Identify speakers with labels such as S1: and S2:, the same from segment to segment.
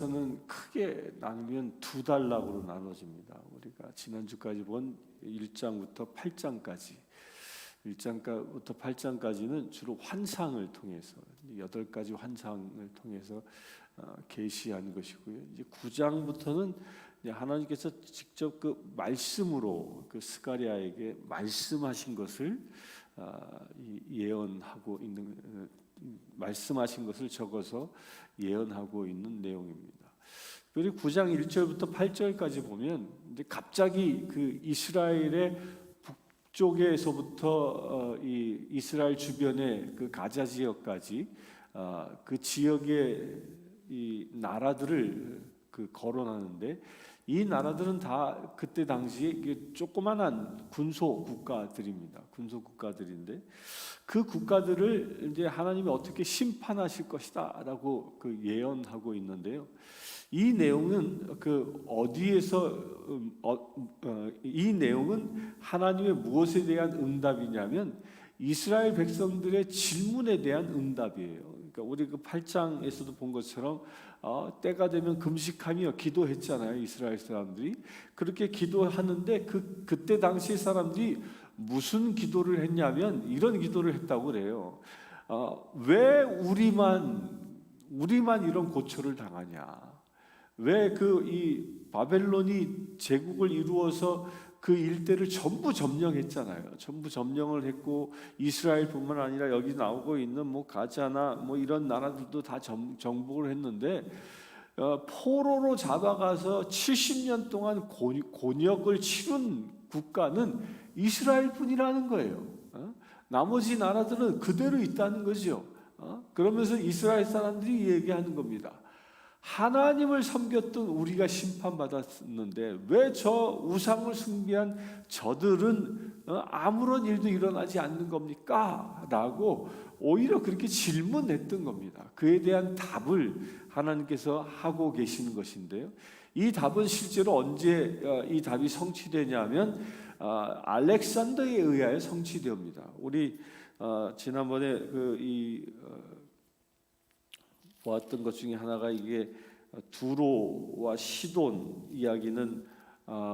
S1: 저는 크게 나누면 두 단락으로 나눠집니다. 우리가 지난주까지 본 1장부터 8장까지 1장부터 8장까지는 주로 환상을 통해서 8가지 환상을 통해서 계시한 것이고요. 이제 9장부터는 하나님께서 직접 그 말씀으로 그 스가랴에게 말씀하신 것을 예언하고 있는, 말씀하신 것을 적어서 예언하고 있는 내용입니다. 그리고 9장 1절부터 8절까지 보면 이제 갑자기 그 이스라엘의 북쪽에서부터 이 이스라엘 주변의 그 가자 지역까지 그 지역의 이 나라들을 그 거론하는데, 이 나라들은 다 그때 당시에 조그만한 군소 국가들입니다. 군소 국가들인데 그 국가들을 이제 하나님이 어떻게 심판하실 것이다라고 그 예언하고 있는데요. 이 내용은 그 어디에서 이 내용은 하나님의 무엇에 대한 응답이냐면 이스라엘 백성들의 질문에 대한 응답이에요. 그러니까 우리 그 8장에서도 본 것처럼 때가 되면 금식하며 기도했잖아요. 이스라엘 사람들이 그렇게 기도하는데 그때 당시 사람들이 무슨 기도를 했냐면 이런 기도를 했다고 그래요. 왜 우리만 이런 고초를 당하냐? 왜 이 바벨론이 제국을 이루어서 그 일대를 전부 점령했잖아요. 전부 점령을 했고 이스라엘뿐만 아니라 여기 나오고 있는 뭐 가자나 뭐 이런 나라들도 다 정복을 했는데 포로로 잡아가서 70년 동안 곤역을 치른 국가는 이스라엘뿐이라는 거예요. 나머지 나라들은 그대로 있다는 거죠. 그러면서 이스라엘 사람들이 얘기하는 겁니다. 하나님을 섬겼던 우리가 심판받았는데 왜 저 우상을 숭배한 저들은 아무런 일도 일어나지 않는 겁니까? 라고 오히려 그렇게 질문했던 겁니다. 그에 대한 답을 하나님께서 하고 계시는 것인데요. 이 답은 실제로 언제 이 답이 성취되냐면 알렉산더에 의하여 성취됩니다. 우리 지난번에 보았던 것 중에 하나가 이게 두로와 시돈 이야기는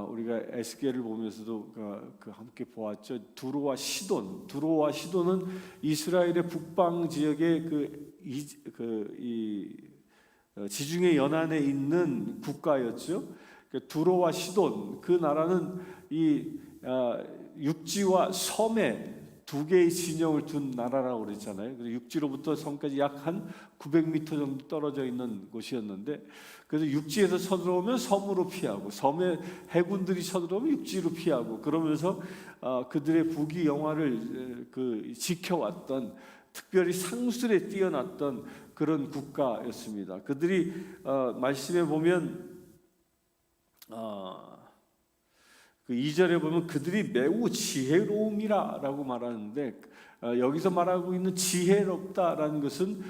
S1: 우리가 에스겔을 보면서도 함께 보았죠. 두로와 시돈은 이스라엘의 북방 지역의 지중해 연안에 있는 국가였죠. 두로와 시돈, 그 나라는 이 육지와 섬에 두 개의 진영을 둔 나라라고 그랬잖아요. 그래서 육지로부터 섬까지 약 한 900m 정도 떨어져 있는 곳이었는데, 그래서 육지에서 쳐들어오면 섬으로 피하고, 섬에 해군들이 쳐들어오면 육지로 피하고, 그러면서 그들의 부귀 영화를 지켜왔던, 특별히 상술에 뛰어났던 그런 국가였습니다. 그들이 말씀에 보면 그 2절에 보면 그들이 매우 지혜로움이라고 말하는데, 여기서 말하고 있는 지혜롭다라는 것은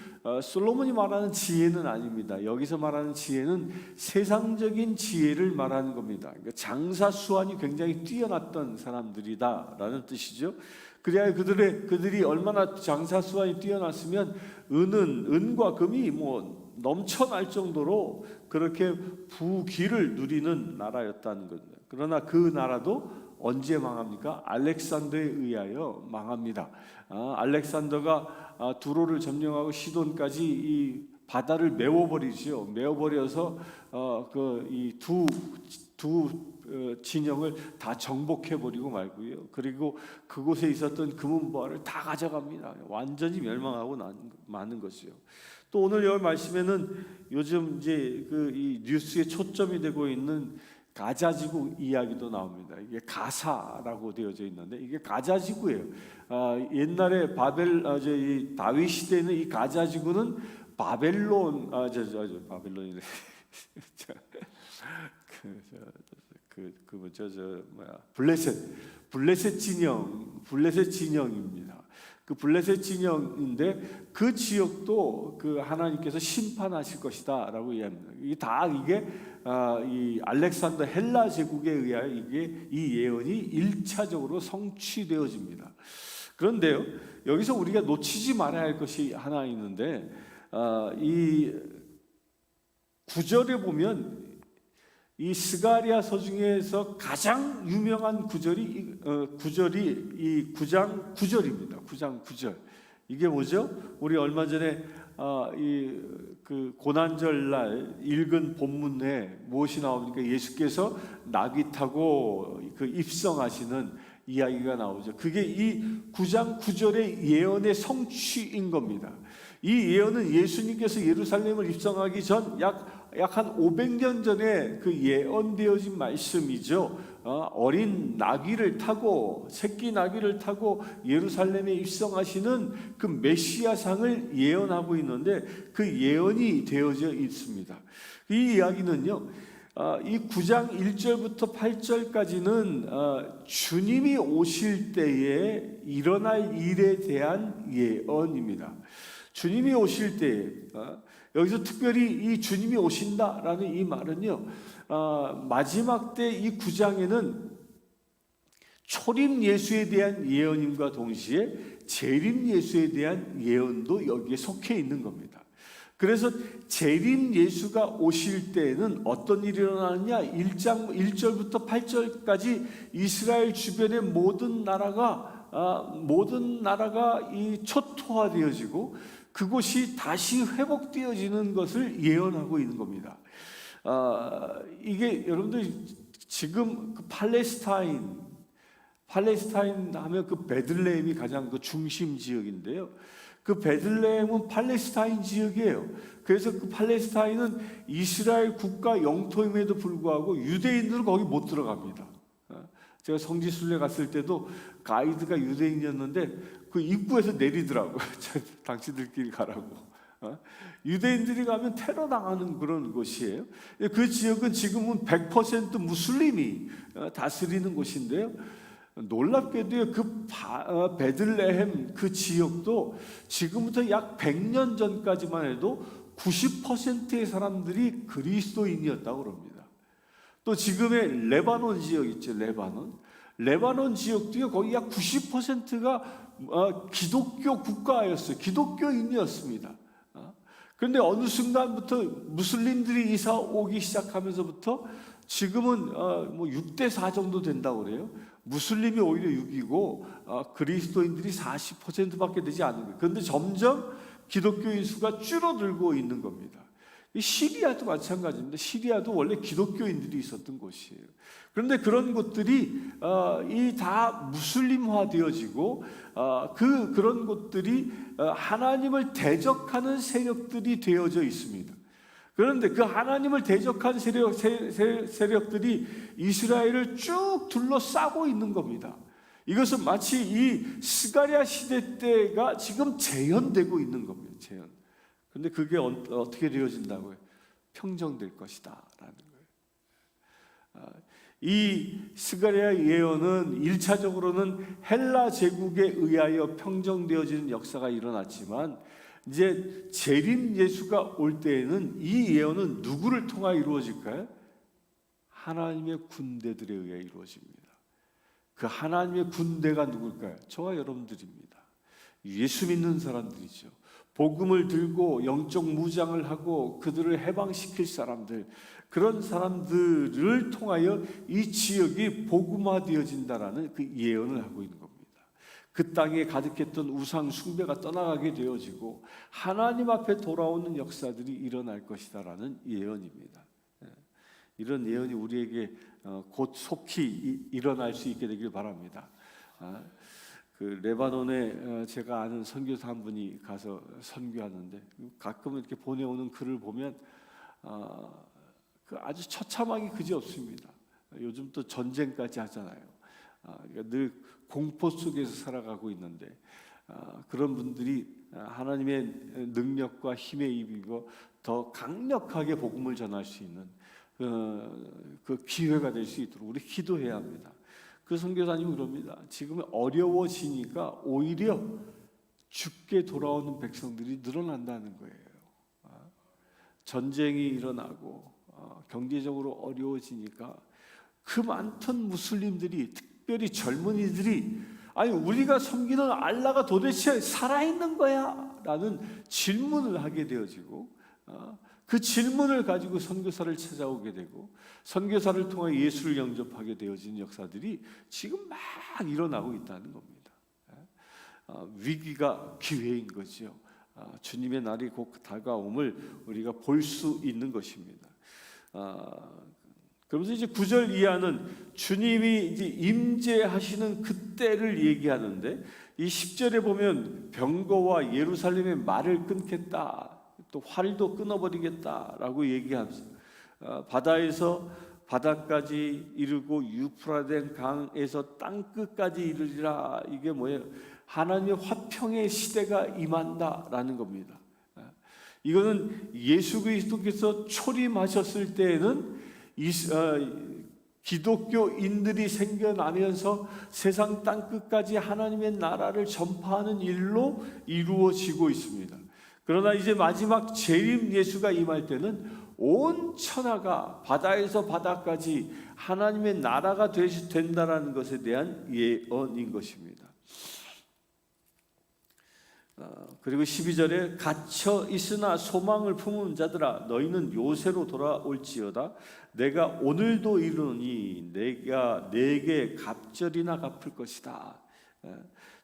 S1: 솔로몬이 말하는 지혜는 아닙니다. 여기서 말하는 지혜는 세상적인 지혜를 말하는 겁니다. 그러니까 장사 수완이 굉장히 뛰어났던 사람들이다라는 뜻이죠. 그래야 그들이 얼마나 장사 수완이 뛰어났으면 은과 금이 뭐 넘쳐날 정도로 그렇게 부귀를 누리는 나라였다는 겁니다. 그러나 그 나라도 언제 망합니까? 알렉산더에 의하여 망합니다. 알렉산더가 두로를 점령하고 시돈까지 이 바다를 메워버리죠. 메워버려서 이 두 진영을 다 정복해버리고 말고요. 그리고 그곳에 있었던 금은보화를 다 가져갑니다. 완전히 멸망하고 마는 것이요. 또 오늘 여기 말씀에는 요즘 이제 이 뉴스에 초점이 되고 있는 가자지구 이야기도 나옵니다. 이게 가사라고 되어져 있는데 이게 가자지구예요. 옛날에 이 다윗 시대에는 이 가자지구는 바벨론이래. 블레셋 진영입니다. 그 블레셋 진영인데 그 지역도 그 하나님께서 심판하실 것이다라고 이야기합니다. 이게 이 알렉산더 헬라 제국에 의하여 이 예언이 1차적으로 성취되어집니다. 그런데요, 여기서 우리가 놓치지 말아야 할 것이 하나 있는데 이 구절에 보면 이 스가랴서 중에서 가장 유명한 구절이 이 9장 9절입니다. 9장 9절. 이게 뭐죠? 우리 얼마 전에 그 고난절 날 읽은 본문에 무엇이 나옵니까? 예수께서 나귀 타고 그 입성하시는 이야기가 나오죠. 그게 이 9장 9절의 예언의 성취인 겁니다. 이 예언은 예수님께서 예루살렘을 입성하기 전 약 한 500년 전에 그 예언되어진 말씀이죠. 어린 나귀를 타고 새끼 나귀를 타고 예루살렘에 입성하시는 그 메시아상을 예언하고 있는데 그 예언이 되어져 있습니다. 이 이야기는요, 이 9장 1절부터 8절까지는 주님이 오실 때에 일어날 일에 대한 예언입니다. 주님이 오실 때에 여기서 특별히 이 주님이 오신다라는 이 말은요, 마지막 때 이 9장에는 초림 예수에 대한 예언임과 동시에 재림 예수에 대한 예언도 여기에 속해 있는 겁니다. 그래서 재림 예수가 오실 때에는 어떤 일이 일어나느냐? 1절부터 8절까지 이스라엘 주변의 모든 나라가 이 초토화되어지고 그곳이 다시 회복되어지는 것을 예언하고 있는 겁니다. 이게 여러분들 지금 그 팔레스타인 하면 그 베들레헴이 가장 그 중심 지역인데요. 그 베들레헴은 팔레스타인 지역이에요. 그래서 그 팔레스타인은 이스라엘 국가 영토임에도 불구하고 유대인들은 거기 못 들어갑니다. 제가 성지순례 갔을 때도 가이드가 유대인이었는데 그 입구에서 내리더라고요. 당신들끼리 가라고. 유대인들이 가면 테러 당하는 그런 곳이에요. 그 지역은 지금은 100% 무슬림이 다스리는 곳인데요. 놀랍게도요, 그 베들레헴 그 지역도 지금부터 약 100년 전까지만 해도 90%의 사람들이 그리스도인이었다고 그럽니다. 또 지금의 레바논 지역 있죠, 레바논 지역도요, 거기 약 90%가 기독교 국가였어요. 기독교인이었습니다. 그런데 어느 순간부터 무슬림들이 이사 오기 시작하면서부터 지금은 뭐 6대4 정도 된다고 그래요. 무슬림이 오히려 6이고 그리스도인들이 40%밖에 되지 않는 거예요. 그런데 점점 기독교인 수가 줄어들고 있는 겁니다. 시리아도 마찬가지입니다. 시리아도 원래 기독교인들이 있었던 곳이에요. 그런데 그런 곳들이 이 다 무슬림화 되어지고 그런 곳들이 하나님을 대적하는 세력들이 되어져 있습니다. 그런데 그 하나님을 대적한 세력들이 이스라엘을 쭉 둘러싸고 있는 겁니다. 이것은 마치 이 스가랴 시대 때가 지금 재현되고 있는 겁니다. 재현. 근데 그게 어떻게 되어진다고요? 평정될 것이다 라는 거예요. 이 스가랴 예언은 1차적으로는 헬라 제국에 의하여 평정되어지는 역사가 일어났지만 이제 재림 예수가 올 때에는 이 예언은 누구를 통하여 이루어질까요? 하나님의 군대들에 의해 이루어집니다. 그 하나님의 군대가 누굴까요? 저와 여러분들입니다. 예수 믿는 사람들이죠. 복음을 들고 영적 무장을 하고 그들을 해방시킬 사람들, 그런 사람들을 통하여 이 지역이 복음화되어진다라는 그 예언을 하고 있는 겁니다. 그 땅에 가득했던 우상 숭배가 떠나가게 되어지고 하나님 앞에 돌아오는 역사들이 일어날 것이다라는 예언입니다. 이런 예언이 우리에게 곧 속히 일어날 수 있게 되길 바랍니다. 그 레바논에 제가 아는 선교사 한 분이 가서 선교하는데 가끔 이렇게 보내오는 글을 보면 그 아주 처참하기 그지없습니다. 요즘 또 전쟁까지 하잖아요. 그러니까 늘 공포 속에서 살아가고 있는데 그런 분들이 하나님의 능력과 힘에 입이고 더 강력하게 복음을 전할 수 있는 그 기회가 될 수 있도록 우리 기도해야 합니다. 그 선교사님은 그럽니다. 지금 어려워지니까 오히려 죽게 돌아오는 백성들이 늘어난다는 거예요. 전쟁이 일어나고 경제적으로 어려워지니까 그 많던 무슬림들이, 특별히 젊은이들이 아니 우리가 섬기는 알라가 도대체 살아있는 거야? 라는 질문을 하게 되어지고 그 질문을 가지고 선교사를 찾아오게 되고 선교사를 통해 예수를 영접하게 되어진 역사들이 지금 막 일어나고 있다는 겁니다. 위기가 기회인 거죠. 주님의 날이 곧 다가옴을 우리가 볼 수 있는 것입니다. 그러면서 이제 9절 이하는 주님이 이제 임재하시는 그때를 얘기하는데, 이 10절에 보면 병거와 예루살렘의 말을 끊겠다, 또 활도 끊어버리겠다라고 얘기하면서 바다에서 바다까지 이르고 유프라데 강에서 땅 끝까지 이르리라. 이게 뭐예요? 하나님의 화평의 시대가 임한다라는 겁니다. 이거는 예수 그리스도께서 초림하셨을 때에는 기독교인들이 생겨나면서 세상 땅 끝까지 하나님의 나라를 전파하는 일로 이루어지고 있습니다. 그러나 이제 마지막 재림 예수가 임할 때는 온 천하가 바다에서 바다까지 하나님의 나라가 된다라는 것에 대한 예언인 것입니다. 그리고 12절에 갇혀 있으나 소망을 품은 자들아 너희는 요새로 돌아올지어다. 내가 오늘도 이르노니 내가 내게 갑절이나 갚을 것이다.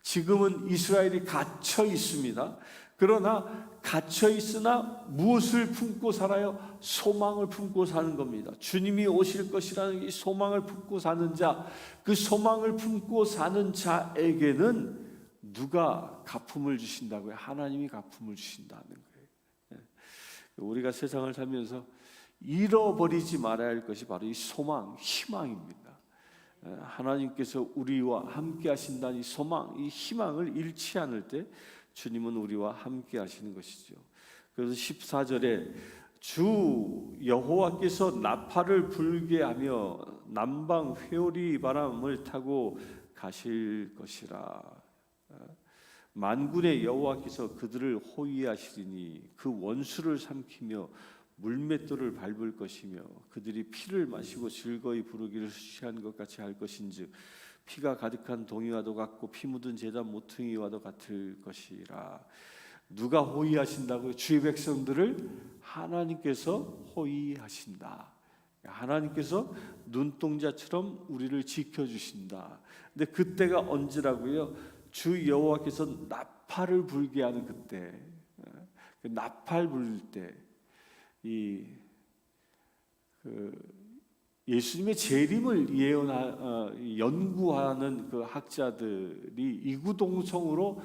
S1: 지금은 이스라엘이 갇혀 있습니다. 그러나 갇혀 있으나 무엇을 품고 살아요? 소망을 품고 사는 겁니다. 주님이 오실 것이라는 이 소망을 품고 사는 자, 그 소망을 품고 사는 자에게는 누가 갚음을 주신다고요? 하나님이 갚음을 주신다는 거예요. 우리가 세상을 살면서 잃어버리지 말아야 할 것이 바로 이 소망, 희망입니다. 하나님께서 우리와 함께 하신다는 이 소망, 이 희망을 잃지 않을 때 주님은 우리와 함께 하시는 것이죠. 그래서 14절에 주 여호와께서 나팔을 불게 하며 남방 회오리 바람을 타고 가실 것이라. 만군의 여호와께서 그들을 호위하시리니 그 원수를 삼키며 물맷돌을 밟을 것이며 그들이 피를 마시고 즐거이 부르기를 수시한 것 같이 할 것인즉 피가 가득한 동이와도 같고 피 묻은 제단 모퉁이와도 같을 것이라. 누가 호위하신다고요? 주의 백성들을 하나님께서 호위하신다. 하나님께서 눈동자처럼 우리를 지켜주신다. 근데 그때가 언제라고요? 주 여호와께서 나팔을 불게 하는 그때. 나팔 불 때 예수님의 재림을 연구하는 그 학자들이 이구동성으로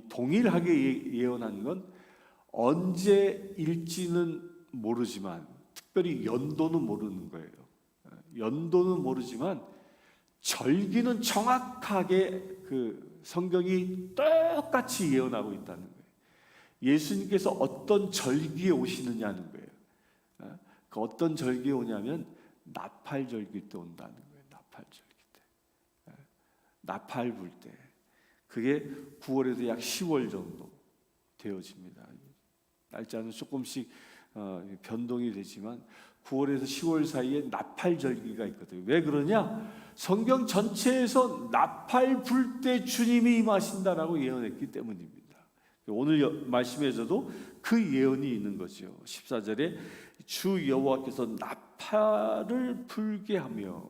S1: 동일하게 예언한 건 언제일지는 모르지만, 특별히 연도는 모르는 거예요. 연도는 모르지만 절기는 정확하게 그 성경이 똑같이 예언하고 있다는 거예요. 예수님께서 어떤 절기에 오시느냐는 거예요. 그 어떤 절기에 오냐면 나팔절기 때 온다는 거예요. 나팔절기 때. 나팔 불 때. 그게 9월에도 약 10월 정도 되어집니다. 날짜는 조금씩 변동이 되지만 9월에서 10월 사이에 나팔절기가 있거든요. 왜 그러냐? 성경 전체에서 나팔 불 때 주님이 임하신다라고 예언했기 때문입니다. 오늘 말씀에서도 그 예언이 있는 거죠. 14절에 주 여호와께서 나팔을 불게 하며,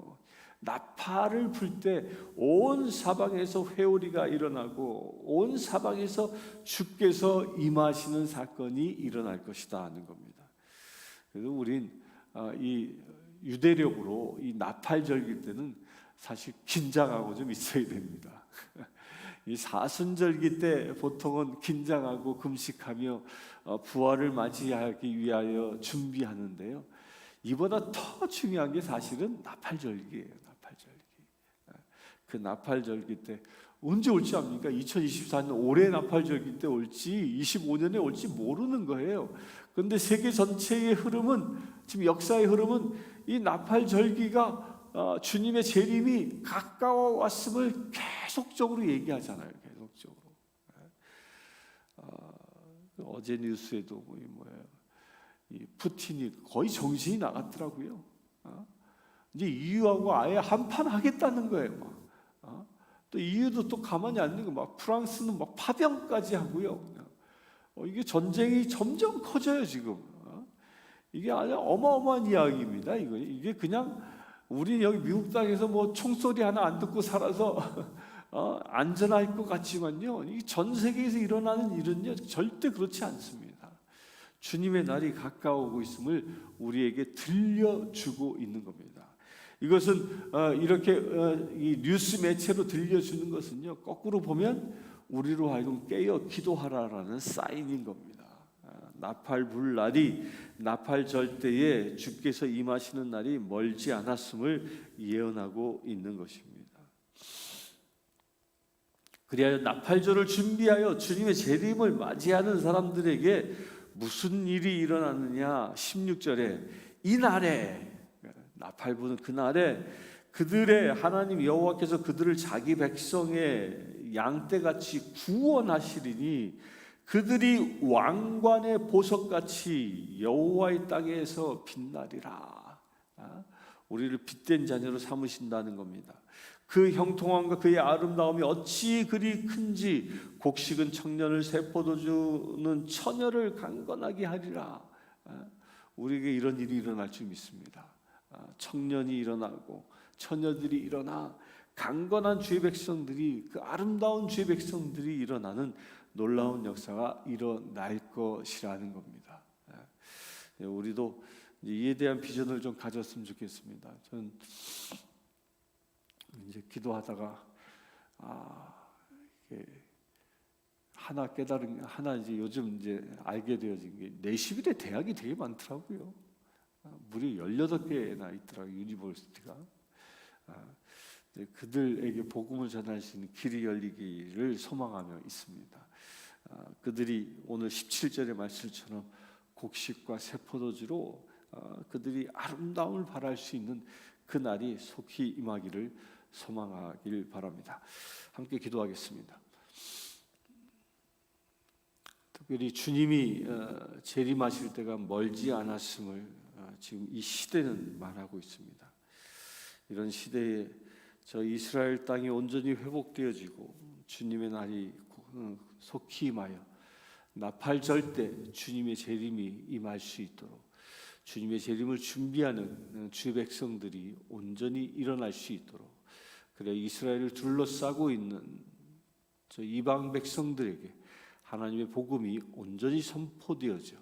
S1: 나팔을 불 때 온 사방에서 회오리가 일어나고 온 사방에서 주께서 임하시는 사건이 일어날 것이다 하는 겁니다. 그래서 우린 이 유대력으로 이 나팔절기 때는 사실 긴장하고 좀 있어야 됩니다. 이 사순절기 때 보통은 긴장하고 금식하며 부활을 맞이하기 위하여 준비하는데요. 이보다 더 중요한 게 사실은 나팔절기예요. 나팔절기. 그 나팔절기 때 언제 올지 압니까? 2024년 올해 나팔절기 때 올지 25년에 올지 모르는 거예요. 그런데 세계 전체의 흐름은, 지금 역사의 흐름은 이 나팔절기가 주님의 재림이 가까워 왔음을 계속적으로 얘기하잖아요. 계속적으로. 어제 뉴스에도 이 푸틴이 거의 정신이 나갔더라고요. 이제 EU하고 아예 한판 하겠다는 거예요. 또 EU도 또 가만히 안 있는 거, 막 프랑스는 막 파병까지 하고요. 이게 전쟁이 점점 커져요 지금. 이게 아주 어마어마한 이야기입니다. 이게 그냥 우리 여기 미국 땅에서 뭐 총소리 하나 안 듣고 살아서 안전할 것 같지만요, 이 전 세계에서 일어나는 일은요 절대 그렇지 않습니다. 주님의 날이 가까우고 있음을 우리에게 들려주고 있는 겁니다. 이것은 이렇게 이 뉴스 매체로 들려주는 것은요, 거꾸로 보면 우리로 하여금 깨어 기도하라라는 사인인 겁니다. 나팔 불 날이, 나팔 절대에 주께서 임하시는 날이 멀지 않았음을 예언하고 있는 것입니다. 그리하여 나팔절을 준비하여 주님의 재림을 맞이하는 사람들에게 무슨 일이 일어나느냐? 16절에 이 날에, 나팔 부는 그 날에 그들의 하나님 여호와께서 그들을 자기 백성의 양떼같이 구원하시리니 그들이 왕관의 보석같이 여호와의 땅에서 빛나리라. 우리를 빛된 자녀로 삼으신다는 겁니다. 그 형통함과 그의 아름다움이 어찌 그리 큰지 곡식은 청년을 새 포도주는 처녀를 강건하게 하리라. 우리에게 이런 일이 일어날 줄 믿습니다. 청년이 일어나고 처녀들이 일어나 강건한 주의 백성들이, 그 아름다운 주의 백성들이 일어나는 놀라운 역사가 일어날 것이라는 겁니다. 우리도 이에 대한 비전을 좀 가졌으면 좋겠습니다. 저는 이제 기도하다가 이게 하나 깨달은, 하나 이제 요즘 이제 알게 되어진 게 내시빌에 대학이 되게 많더라고요. 무려 18개나 있더라고요, 유니버시티가. 그들에게 복음을 전할 수 있는 길이 열리기를 소망하며 있습니다. 그들이 오늘 17절의 말씀처럼 곡식과 새 포도주로 그들이 아름다움을 발할 수 있는 그 날이 속히 임하기를 소망하길 바랍니다. 함께 기도하겠습니다. 특별히 주님이 재림하실 때가 멀지 않았음을 지금 이 시대는 말하고 있습니다. 이런 시대에 저 이스라엘 땅이 온전히 회복되어지고 주님의 날이 속히 임하여 나팔절 때 주님의 재림이 임할 수 있도록, 주님의 재림을 준비하는 주의 백성들이 온전히 일어날 수 있도록, 그래 이스라엘을 둘러싸고 있는 저 이방 백성들에게 하나님의 복음이 온전히 선포되어져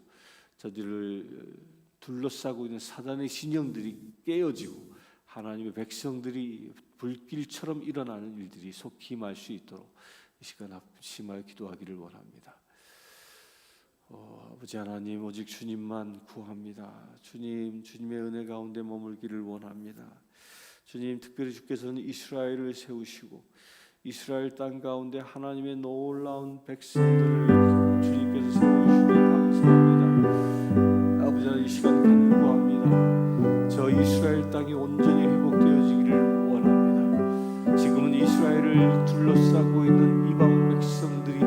S1: 저들을 둘러싸고 있는 사단의 신령들이 깨어지고 하나님의 백성들이 불길처럼 일어나는 일들이 속히 임할 수 있도록 이 시간 합심하여 기도하기를 원합니다. 아버지 하나님, 오직 주님만 구합니다. 주님, 주님의 은혜 가운데 머물기를 원합니다. 주님, 특별히 주께서는 이스라엘을 세우시고 이스라엘 땅 가운데 하나님의 놀라운 백성들을 주님께서 세우시니 감사합니다. 아버지 하나님, 이 시간 간구합니다. 저 이스라엘 땅이 온전히 회복되어지기를 원합니다. 지금은 이스라엘을 둘러싸고 있는 이방 백성들이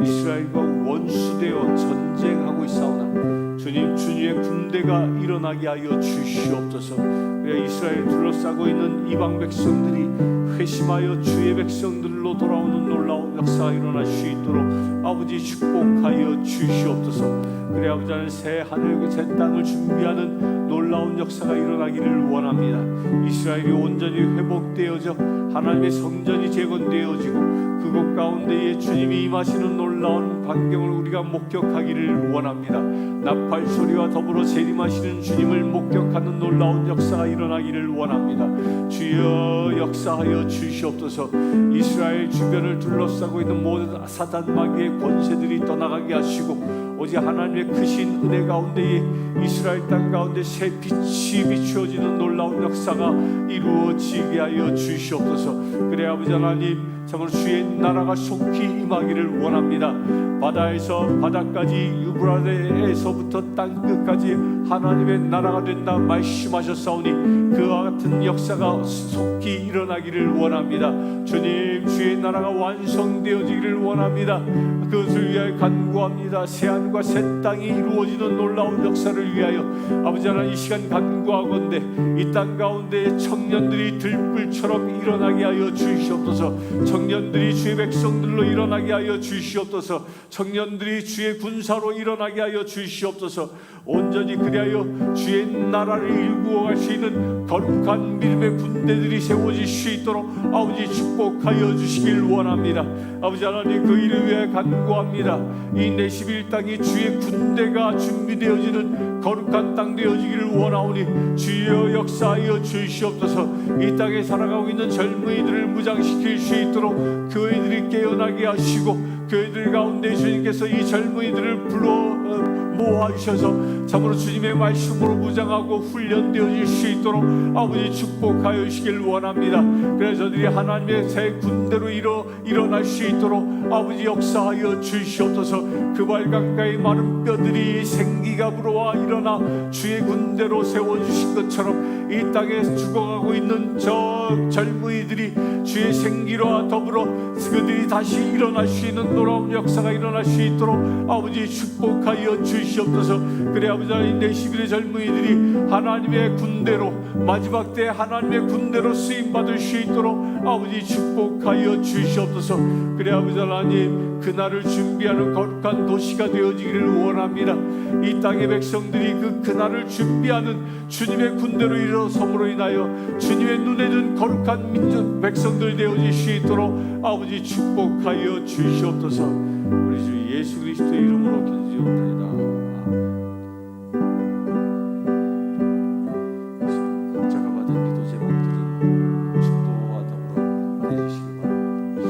S1: 이스라엘과 원수되어 전쟁하고 있사오나 주님, 주님의 군대가 일어나게 하여 주시옵소서. 그래 이스라엘 둘러싸고 있는 이방 백성들이 회심하여 주의 백성들로 돌아오는 놀라운 역사가 일어날 수 있도록 아버지 축복하여 주시옵소서. 그래 아버지 하나님, 새 하늘 새 땅을 준비하는 놀라운 역사가 일어나기를 원합니다. 이스라엘이 온전히 회복되어져 하나님의 성전이 재건되어지고 그곳 가운데에 주님이 임하시는 놀라운 광경을 우리가 목격하기를 원합니다. 나팔 소리와 더불어 재림하시는 주님을 목격하는 놀라운 역사가 일어나기를 원합니다. 주여 역사하여 주시옵소서. 이스라엘 주변을 둘러싸고 있는 모든 사단 마귀의 권세들이 떠나가게 하시고 오직 하나님의 크신 은혜 가운데에 이스라엘 땅 가운데 새 빛이 비추어지는 놀라운 역사가 이루어지게 하여 주시옵소서. 그래 아버지 하나님, 참으로 주의 나라가 속히 임하기를 원합니다. 바다에서 바다까지, 유브라데에서부터 땅끝까지 하나님의 나라가 된다 말씀하셨사오니 그와 같은 역사가 속히 일어나기를 원합니다. 주님, 주의 나라가 완성되어지기를 원합니다. 그것을 위하여 간구합니다. 새하늘과 새 땅이 이루어지는 놀라운 역사를 위하여 아버지 하나님, 이 시간 간구하건대 이 땅 가운데 청년들이 들불처럼 일어나게 하여 주시옵소서. 청년들이 주의 백성들로 일어나게 하여 주시옵소서. 청년들이 주의 군사로 일어나게 하여 주시옵소서. 온전히 그리하여 주의 나라를 일구어 갈 수 있는 거룩한 믿음의 군대들이 세워질 수 있도록 아버지 축복하여 주시길 원합니다. 아버지 하나님, 그 일을 위해 간구합니다. 이 내시빌 땅이 주의 군대가 준비되어지는 거룩한 땅 되어지기를 원하오니 주여 역사하여 주시옵소서. 이 땅에 살아가고 있는 젊은이들을 무장시킬 수 있도록 교회들이 깨어나게 하시고, 교회들 가운데 주님께서 이 젊은이들을 불러 모아주셔서 참으로 주님의 말씀으로 무장하고 훈련되어질 수 있도록 아버지 축복하여 주시길 원합니다. 그래서 저들이 하나님의 새 군대로 일어날 수 있도록 아버지 역사하여 주시옵소서. 그 발 가까이 마른 뼈들이 생기가 불어와 일어나 주의 군대로 세워주신 것처럼 이 땅에 죽어가고 있는 저 젊은이들이 주의 생기와 더불어 그들이 다시 일어날 수 있는 놀라운 역사가 일어날 수 있도록 아버지 축복하여 주시옵소서. 그래 아버지 하나님, 내시빌의 젊은이들이 하나님의 군대로, 마지막 때 하나님의 군대로 쓰임받을 수 있도록 아버지 축복하여 주시옵소서. 그래 아버지 하나님, 그날을 준비하는 거룩한 도시가 되어지기를 원합니다. 이 땅의 백성들이 그날을 준비하는 주님의 군대로 일어섬으로 인하여 주님의 눈에 든 거룩한 민족 백성들 되어질 수 있도록 아버지 축복하여 주시옵소서. 우리 주 예수 그리스도의 이름으로 기도드리옵나이다. 각자가 받은 기도 제목들은 축도와 더불어 해주시기 바랍니다.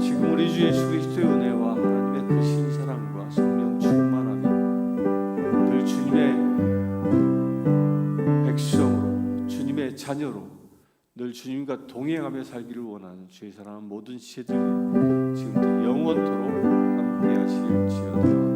S1: 지금 우리 주 예수 그리스도의 은혜와 하나님의 크신 사랑과 성령 충만함이 늘 주님의 백성으로, 주님의 자녀로 늘 주님과 동행하며 살기를 원하는 주의 사랑하는 모든 지체들이 지금부터 영원토록 함께 하시길지어다.